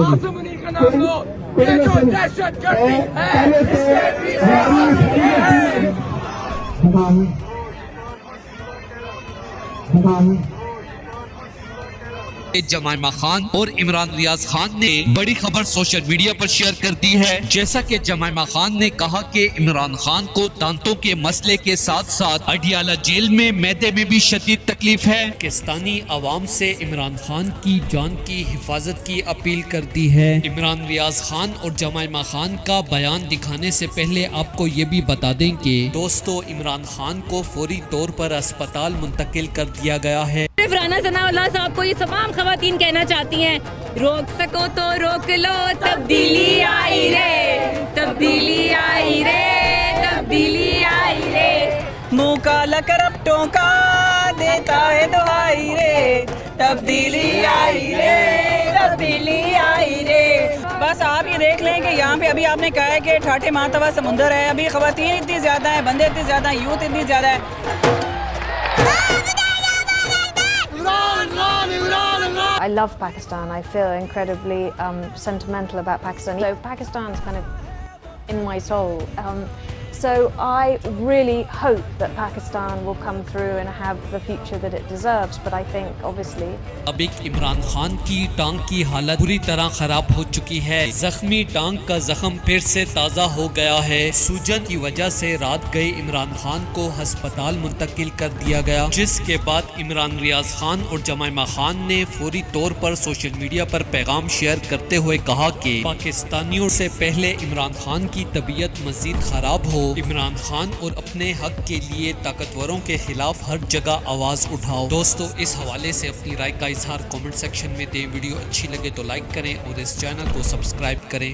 आसमानी कनाल को ये जो दहशत गर्दी है इससे भी आसमानी है। जमाइमा खान और इमरान रियाज खान ने बड़ी खबर सोशल मीडिया पर शेयर कर दी है। जैसा कि जमाइमा खान ने कहा कि इमरान खान को दांतों के मसले के साथ साथ अडियाला जेल में मैदे में भी शदीद तकलीफ है। पाकिस्तानी आवाम से इमरान खान की जान की हिफाजत की अपील कर दी है। इमरान रियाज खान और जमाइमा खान का बयान दिखाने से पहले आपको ये भी बता दें कि दोस्तों इमरान खान को फौरी तौर पर अस्पताल मुंतकिल कर दिया गया है। राना सनाउल्लाह साहब को ये तमाम खवातीन कहना चाहती हैं, रोक सको तो रोक लो, तब्दीली आई रे, तब्दीली आई रे, तब्दीली आई रे। मुंह काला करप्टों का देता है दुहाई रे, तब्दीली आई रे, तब्दीली आई रे। बस आप ये देख लें कि यहाँ पे अभी आपने कहा है कि ठाठे मातवा समुंदर है, अभी खवातीन इतनी ज़्यादा है, बंदे इतने ज़्यादा हैं, यूथ इतनी ज़्यादा है। I love Pakistan. I feel incredibly sentimental about Pakistan. So Pakistan's kind of in my soul. So I really hope that Pakistan will come through and have the future that it deserves. But I think obviously अब एक इमरान खान की टांग की हालत बुरी तरह खराब हो चुकी है। जख्मी टांग का जख्म फिर से ताज़ा हो गया है। सूजन की वजह से रात गए इमरान खान को अस्पताल मुंतकिल कर दिया गया, जिसके बाद इमरान रियाज खान और जमाइमा खान ने फौरी तौर पर सोशल मीडिया पर पैगाम शेयर करते हुए कहा कि पाकिस्तानियों से पहले इमरान खान की तबीयत मजीद खराब हो। इमरान खान और अपने हक के लिए ताकतवरों के खिलाफ हर जगह आवाज उठाओ। दोस्तों इस हवाले से अपनी राय का इजहार कमेंट सेक्शन में दें। वीडियो अच्छी लगे तो लाइक करें और इस चैनल को सब्सक्राइब करें।